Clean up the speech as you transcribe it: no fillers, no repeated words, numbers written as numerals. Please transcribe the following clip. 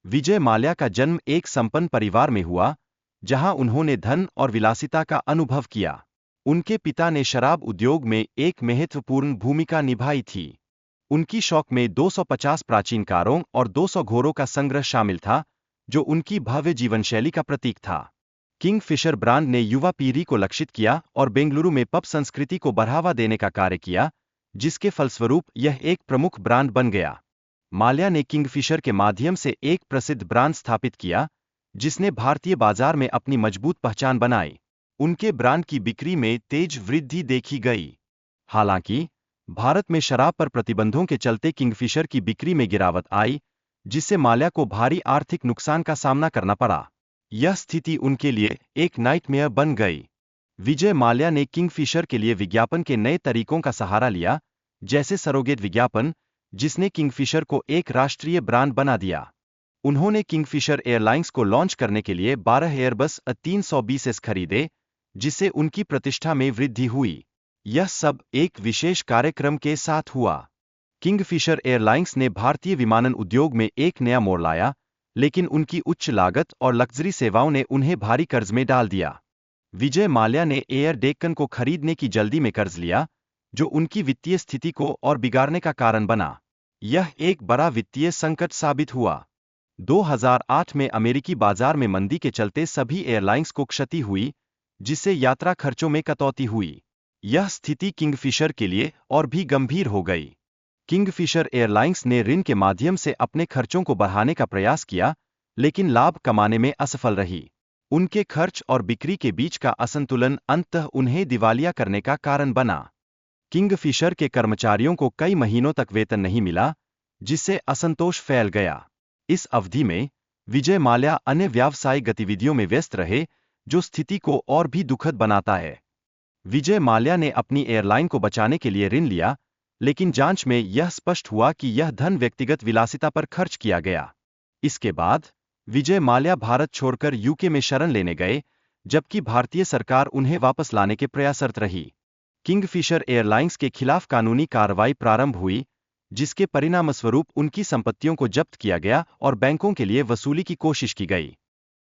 विजय माल्या का जन्म एक संपन्न परिवार में हुआ, जहां उन्होंने धन और विलासिता का अनुभव किया। उनके पिता ने शराब उद्योग में एक महत्वपूर्ण भूमिका निभाई थी। उनकी शौक में 250 प्राचीन कारों और 200 घोड़ों का संग्रह शामिल था, जो उनकी भव्य जीवनशैली का प्रतीक था। किंगफिशर ब्रांड ने युवा पीढ़ी को लक्षित किया और बेंगलुरु में पब संस्कृति को बढ़ावा देने का कार्य किया, जिसके फलस्वरूप यह एक प्रमुख ब्रांड बन गया। माल्या ने किंगफिशर के माध्यम से एक प्रसिद्ध ब्रांड स्थापित किया, जिसने भारतीय बाजार में अपनी मजबूत पहचान बनाई। उनके ब्रांड की बिक्री में तेज वृद्धि देखी गई। हालांकि भारत में शराब पर प्रतिबंधों के चलते किंगफिशर की बिक्री में गिरावट आई, जिससे माल्या को भारी आर्थिक नुकसान का सामना करना पड़ा। यह स्थिति उनके लिए एक नाइटमेयर बन गई। विजय माल्या ने किंगफिशर के लिए विज्ञापन के नए तरीकों का सहारा लिया, जैसे सरोगेट विज्ञापन, जिसने किंगफिशर को एक राष्ट्रीय ब्रांड बना दिया। उन्होंने किंगफिशर एयरलाइंस को लॉन्च करने के लिए 12 एयरबस A320s खरीदे, जिससे उनकी प्रतिष्ठा में वृद्धि हुई। यह सब एक विशेष कार्यक्रम के साथ हुआ। किंगफिशर एयरलाइंस ने भारतीय विमानन उद्योग में एक नया मोड़ लाया, लेकिन उनकी उच्च लागत और लग्जरी सेवाओं ने उन्हें भारी कर्ज में डाल दिया। विजय माल्या ने एयर डेक्कन को खरीदने की जल्दी में कर्ज लिया, जो उनकी वित्तीय स्थिति को और बिगाड़ने का कारण बना। यह एक बड़ा वित्तीय संकट साबित हुआ। 2008 में अमेरिकी बाजार में मंदी के चलते सभी एयरलाइंस को क्षति हुई, जिससे यात्रा खर्चों में कटौती हुई। यह स्थिति किंगफिशर के लिए और भी गंभीर हो गई। किंगफिशर एयरलाइंस ने ऋण के माध्यम से अपने खर्चों को बढ़ाने का प्रयास किया, लेकिन लाभ कमाने में असफल रही। उनके खर्च और बिक्री के बीच का असंतुलन अंततः उन्हें दिवालिया करने का कारण बना। किंगफिशर के कर्मचारियों को कई महीनों तक वेतन नहीं मिला, जिससे असंतोष फैल गया। इस अवधि में विजय माल्या अन्य व्यावसायिक गतिविधियों में व्यस्त रहे, जो स्थिति को और भी दुखद बनाता है। विजय माल्या ने अपनी एयरलाइन को बचाने के लिए ऋण लिया, लेकिन जांच में यह स्पष्ट हुआ कि यह धन व्यक्तिगत विलासिता पर खर्च किया गया। इसके बाद विजय माल्या भारत छोड़कर यूके में शरण लेने गए, जबकि भारतीय सरकार उन्हें वापस लाने के प्रयासरत रही। किंगफिशर एयरलाइंस के खिलाफ कानूनी कार्रवाई प्रारंभ हुई, जिसके परिणामस्वरूप उनकी संपत्तियों को जब्त किया गया और बैंकों के लिए वसूली की कोशिश की गई।